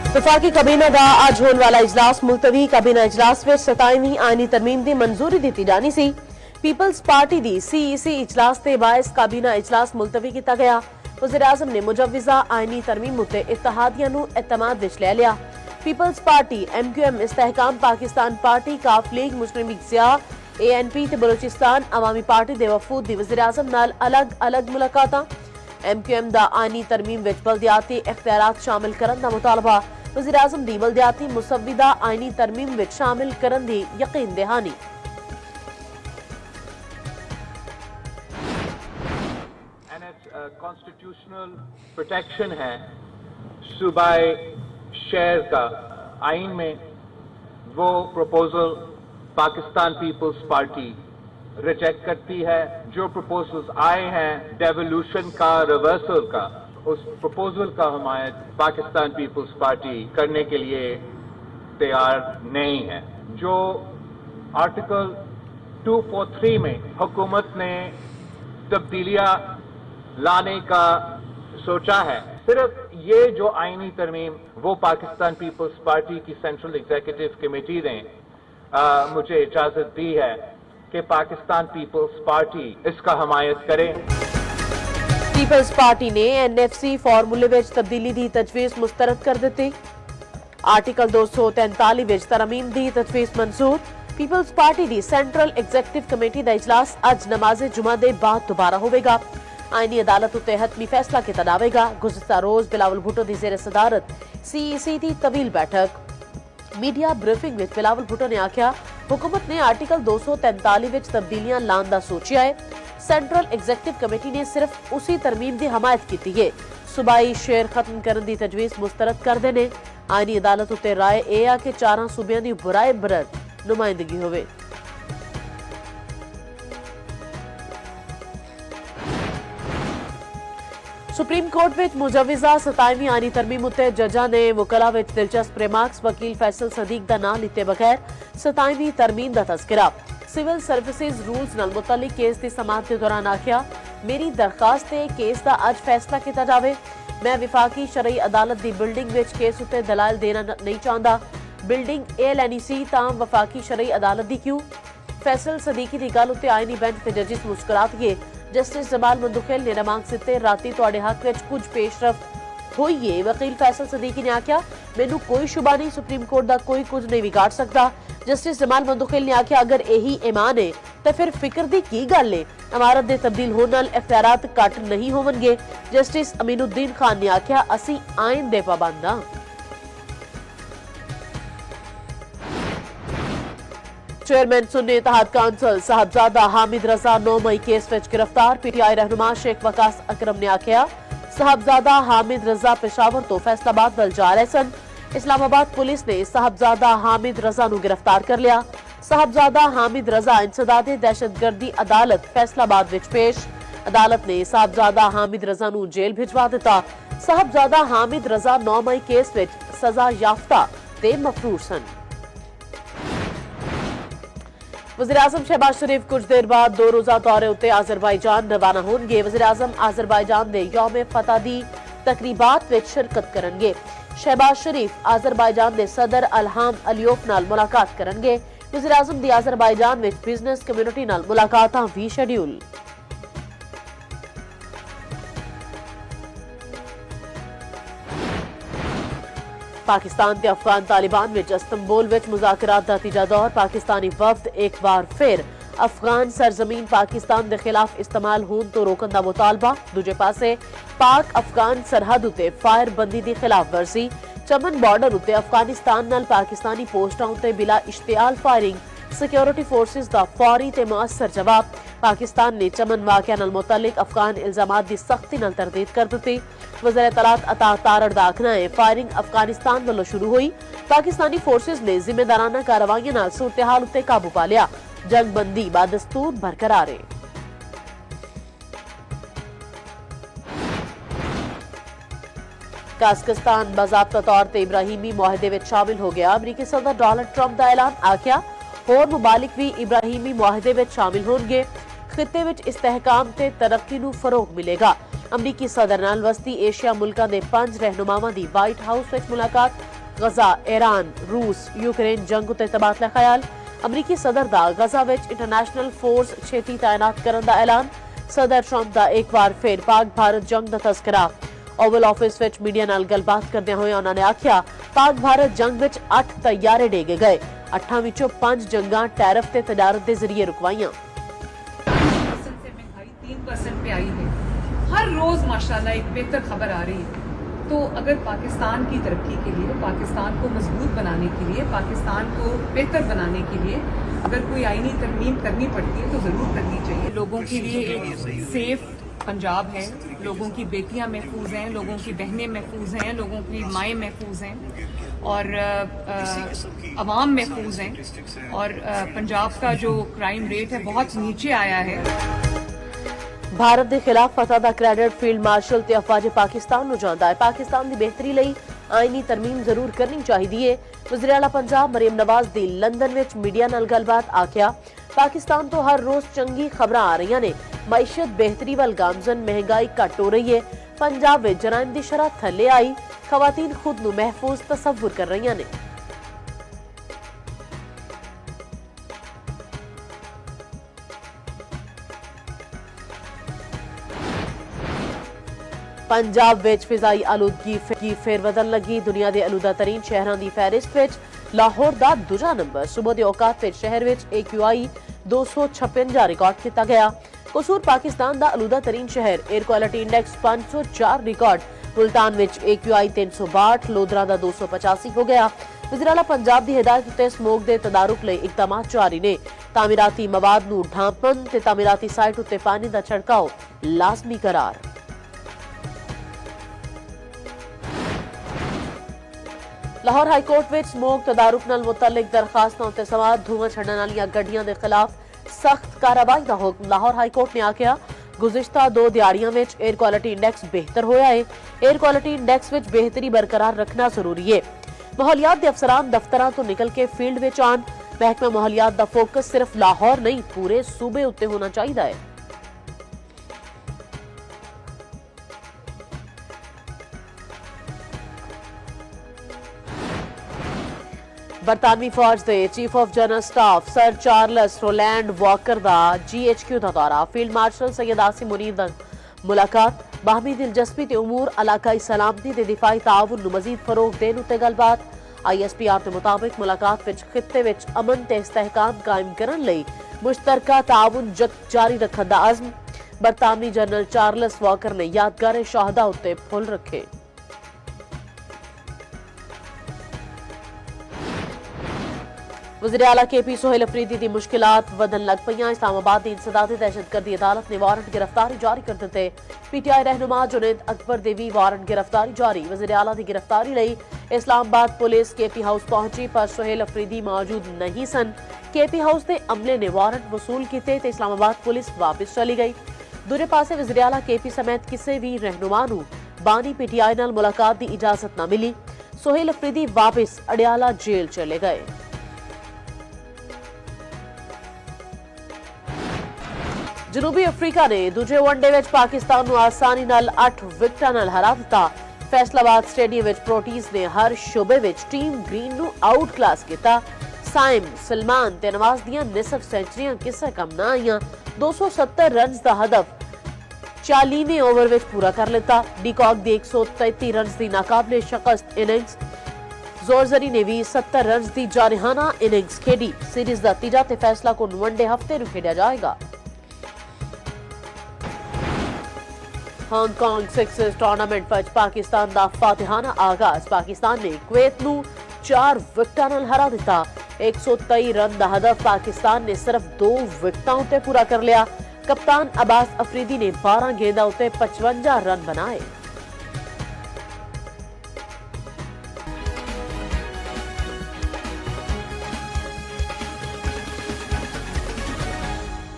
वफाकी काबीना का अज होने वाला इजलास मुलतवी। काबीना इजलास में 27वीं आईनी तरमीम की मंजूरी दी जानी सी। पीपल्स पार्टी की CEC इजलास के बायस काबीना इजलास मुलतवी किया गया। वज़ीर-ए-आज़म ने मुजव्विजा आईनी तरमीम उत्ते इत्तेहादियां नूं एतमाद विच लै लिया। People's party, MQM, Istehkam Pakistan party, काफ लीग, मुस्लिम लीग सियाह, ANP ते बलोचिस्तान अवामी पार्टी दे वफूद दी वज़ीर-ए-आज़म नाल अलग अलग मुलाकातां। MQM दा आईनी तरमीम विच बलदियाती इख्तियारात शामिल करन दा मुतालबा। वज़ीर-ए-आज़म दी बलदियाती मुसव्विदा आईनी तरमीम विच शामिल करन दी यकीन दहानी। कॉन्स्टिट्यूशनल प्रोटेक्शन है सूबाई शहर का आइन में, वो proposal Pakistan Peoples Party reject करती है। जो प्रपोजल्स आए हैं डेवोल्यूशन का, रिवर्सल का, उस प्रपोजल का हमायत पाकिस्तान पीपल्स पार्टी करने के लिए तैयार नहीं है। जो आर्टिकल 243 में हुकूमत ने तब्दीलियां लाने का सोचा है, सिर्फ ये जो आईनी तरमीम वो पाकिस्तान पीपल्स पार्टी की सेंट्रल एग्जीक्यूटिव कमेटी ने मुझे इजाजत दी है कि पाकिस्तान पीपल्स पार्टी इसका हमायत करे। पीपल्स पार्टी ने NFC फार्मूले विच तब्दीली की तजवीज मुस्तरद कर दी। आर्टिकल 243 विच तरमीम की तजवीज मंजूर। पीपल्स पार्टी की सेंट्रल एग्जीक्यूटिव कमेटी का इजलास अज नमाज़े जुमा के बाद दोबारा होगा। आईनी अदालत उत्ते हतमी फैसला किया जाएगा। गुज़िश्ता रोज बिलावल भुट्टो की ज़ेर सदारत CEC की तवील बैठक। मीडिया ब्रीफिंग में बिलावल भुट्टो ने आख्या हुकूमत ने आर्टिकल 243 विच तब्दीलियां लाने का सोचिया है। सेंट्रल एग्जीक्यूटिव कमेटी ने सिर्फ उसी तरमीम की हमायत की है। सूबाई शेयर खत्म करने की तजवीज मुस्तरद कर देने। आईनी अदालत उत्ते राय यह कि 4 सूबियां की बराए बरर नुमाइंदगी होवे। सुप्रीम कोर्ट में मुजव्विजा 27वीं आईनी तरमीम उत्ते जजा ने वकला विच दिलचस्प रिमार्क्स। वकील फैसल सदीक दा नाम लिते बगैर 27वीं तरमीम दा तज़किरा। सिविल सर्विसेज रूल्स नाल मुतल्लिक केस की समाअत के दौरान आख्या मेरी दरखास्त है केस का अज फैसला किया जाए। मैं विफाकी शरई अदालत की बिल्डिंग विच केस उत्ते दलाल देना नहीं चाहता। बिल्डिंग ALNEC तां वफाकी शरई अदालत की क्यों? फैसल सदीकी की गल उत्ते आईनी बेंच के जजिस मुस्कुरात गए। जस्टिस जमाल मंदुखेल ने रमांग सिते राती तुहाडे हक विच कुछ पेशरफ हुई है। वकील फैसल सदीकी ने आख्या मैनू कोई शुबा नहीं, सुप्रीम कोर्ट का कोई कुछ नहीं बिगाड़ सकता। जस्टिस जमाल मंदुखेल ने आख्या अगर यही ईमान है तो फिर फिक्र दी की गल है। इमारत के तब्दील होने नाल इख्तियारात घट नहीं होवणगे। जस्टिस अमीनुद्दीन खान ने आख्या असी आइन दे पाबंद हां। चेयरमैन सुन्नी इत्तेहाद काउंसिल साहबजादा हामिद रजा 9 मई केस विच गिरफ्तार। PTI रहनुमा शेख वकास अकरम ने आख्या साहबजादा हामिद रजा पेशावर तो फैसलाबाद वल जा रहे सन। इस्लामाबाद पुलिस ने साहबजादा हामिद रजा नूं गिरफ्तार कर लिया। साहबजादा हामिद रजा इंसदादे दहशतगर्दी अदालत फैसलाबाद विच पेश। अदालत ने साहबजादा हामिद रजा नूं जेल भिजवा दिता। साहबजादा हामिद रजा 9 मई केस विच सजा याफ्ता ते मफरूर सन। वज़ीर-ए-आज़म शहबाज शरीफ कुछ देर बाद 2 रोज़ा दौरे उत्ते आज़रबाईजान रवाना होंगे। वज़ीर-ए-आज़म आज़रबाईजान दे यौम फतह दी तकरीबात विच शिरकत करनगे। शहबाज शरीफ आज़रबाईजान दे सदर अल्हाम अलियोफ नाल मुलाकात करनगे। वज़ीर-ए-आज़म दी आज़रबाईजान विच बिजनेस कम्युनिटी नाल मुलाकातां भी शेड्यूल। पाकिस्तान ते अफगान तालिबान विच इस्तांबुल विच मुज़ाकरात दा तीजा दौर। पाकिस्तानी वफद एक बार फिर अफगान सरजमीन पाकिस्तान के खिलाफ इस्तेमाल होने तो रोकने का मुतालबा। दूजे पासे पाक अफगान सरहद उत्ते फायरबंदी की खिलाफ वर्जी। चमन बॉर्डर उत्ते अफगानिस्तान नाल पाकिस्तानी पोस्टां उत्ते बिला इश्तियाल फायरिंग। सिक्योरिटी फोर्सेस का फौरी ते मुअस्सर जवाब। पाकिस्तान ने चमन वाक़या नाल मुतल्लिक अफगान इल्जामात की सख्ती नाल तरदीद कर दी। वज़ीर इत्तलात अता तारड़ दा आखना है फायरिंग अफगानिस्तान वालों शुरू हुई। पाकिस्तानी फोर्सेस ने जिम्मेदाराना कार्रवाइयां नाल सूरत-ए-हाल उत्ते काबू पा लिया। जंगबंदी बादस्तूर बरकरार है। कजाकिस्तान बाज़ाब्ता तौर पर इब्राहिमी मुआहदे में शामिल हो गया। अमरीकी सदर डोनाल्ड ट्रंप का ऐलान आख्या होर मुबालिक भी इब्राहिमी मुआहदे में शामिल होंगे। खिते विच इस्तेहकाम ते तरक्की नूं फरोग मिलेगा। अमरीकी सदर नाल वस्ती एशिया मुल्कां दे 5 रहनुमावां दी व्हाइट हाउस विच मुलाकात। गजा, ईरान, रूस, यूक्रेन जंग उत्ते तबादला ख्याल। अमरीकी सदर दा गजा विच इंटरनेशनल फोर्स छेती तैनात करन दा ऐलान। सदर ट्रंप दा एक बार फिर पाक भारत जंग दा तस्करा। ओवल ऑफिस विच मीडिया नाल गलबात करदे होए उन्होंने आख्या पाक भारत जंग विच 8 तैयारे डेगे गए, 8 विचों 5 जंगां टैरिफ ते तजारत के जरिए रुकवाइयां। 3% पे आई है। हर रोज माशाल्लाह एक बेहतर खबर आ रही है। तो अगर पाकिस्तान की तरक्की के लिए, पाकिस्तान को मजबूत बनाने के लिए, पाकिस्तान को बेहतर बनाने के लिए अगर कोई आईनी तरमीम करनी पड़ती है तो जरूर करनी चाहिए। लोगों के लिए एक सेफ पंजाब है, लोगों की बेटियां महफूज हैं, लोगों की बहनें महफूज हैं, लोगों की माएँ महफूज हैं और अवाम महफूज हैं और पंजाब का जो क्राइम रेट है बहुत नीचे आया है। भारत के खिलाफ फतह दा क्रेडिट फील्ड मार्शल ते अफवाज पाकिस्तान नूं जांदा है। पाकिस्तान की बेहतरी लई आईनी तरमीम जरूर करनी चाहिए। वज़ीर आला पंजाब मरियम नवाज दी लंदन विच मीडिया नाल गलबात आख्या पाकिस्तान तो हर रोज चंगी खबरां आ रही ने, मईशत बेहतरी वाल गामजन, महंगाई घट हो रही है, पंजाब विच जराइम दी शरह थले आई, खवातीन खुद नूं महफूज तसव्वुर कर रही ने। पंजाब विच फिजाई आलूदगी की फेरबदल लगी। दुनिया के आलूदा तरीन शहरों की फहरिस्त विच लाहौर का दूजा नंबर। सुबह के औकात विच शहर विच AQI 256 रिकॉर्ड किया गया। कसूर पाकिस्तान का आलूदा तरीन शहर। Air quality index 504 record. Multan विच AQI 362, लोधरा का 285 हो गया। वज़ीर आला पंजाब की हिदायत उत्ते स्मोक के तदारुक लई इकदाम जारी ने। तामीराती मवाद नूं ढांपण ते तामीराती साइट उत्ते पानी का छिड़काव लाजमी करार। लाहौर हाईकोर्ट विच स्मोक तदारुक नाल मुतल्लिक दरखास्तां उत्ते समात धुआं छड्डण वालियां गड्डियां दे खिलाफ सख्त कार्रवाई दा हुक्म। लाहौर हाईकोर्ट ने आख्या गुज़िश्ता 2 दिहाड़ियां विच एयर क्वालिटी इंडेक्स बेहतर होया है। एयर क्वालिटी इंडेक्स विच बेहतरी बरकरार रखना जरूरी है। माहौलियात दे अफसरान दफ्तरां तो निकल के फील्ड विच आन। महकमा माहौलियात दा फोकस सिर्फ लाहौर नहीं पूरे सूबे उत्ते होना चाहिए है। बरतानवी फौज के chief of general staff sir Charles Roland Walker का GHQ का दौरा। फील्ड मार्शल सैयद आसिम मुनीर दा मुलाकात। बाहमी दिलचस्पी ते उमूर इलाकाई सलामती ते दिफाई ताउन नूं मजीद फरोग देने उत्ते गलबात। ISPR के मुताबिक मुलाकात विच खित्ते विच अमन ते इस्तेहकाम कायम करन लई मुश्तरका ताउन जारी रखने का अज़्म। बरतानवी जनरल चार्ल्स वॉकर ने यादगार शहादा उत्ते फुल रखे। वज़ीर आला KP सोहेल अफरीदी की मुश्किलात वधन लग पईयां। इस्लामाबाद की इंसदादी दहशतगर्दी अदालत ने वारंट गिरफ्तारी जारी कर दिते। PTI रहनुमा जुनैद अकबर दी भी वारंट गिरफ्तारी जारी। वज़ीर आला की गिरफ्तारी लई इस्लामाबाद पुलिस KP हाउस पहुंची पर सोहेल अफरीदी मौजूद नहीं सन। KP हाउस के अमले ने वारंट वसूल किए तो इस्लामाबाद पुलिस वापस चली गई। दूरे पासे वज़ीर आला KP समेत किसी भी रहनुमा नूं बानी PTI नाल मुलाकात की इजाजत न मिली। सोहेल अफरीदी वापस अडियाला जेल चले गए। जनूबी अफ्रीका ने दूजे वनडे विच पाकिस्तान नूं आसानी नाल 8 विकेटां नाल हरा दिता। फैसलाबाद स्टेडियम विच प्रोटीज ने हर शोबे विच टीम ग्रीन नूं आउट क्लास किया। साइम, सलमान ते नवाज दियां निसफ सेंचुरियां किसे कम ना आईयां। 270 रन का हदफ 40वें ओवर विच पूरा कर लिता। डीकॉक दी 133 रन की नाकाबिले शिकस्त इनिंग्स। जोरजरी ने भी 70 रन की जारहाना इनिंग्स खेडी। सीरीज का तीजा ते फैसला को वनडे हफ्ते नूं खेडिया जाएगा। हांगकांग सिक्सर्स टूर्नामेंट विच पाकिस्तान का फातिहाना आगाज। पाकिस्तान ने कुवैत नूं 4 विकेटां नाल हरा दिता। 123 रन का हदफ पाकिस्तान ने सिर्फ 2 विकेटां उत्ते पूरा कर लिया। कप्तान अब्बास अफरीदी ने 12 गेंदां उत्ते 55 रन बनाए।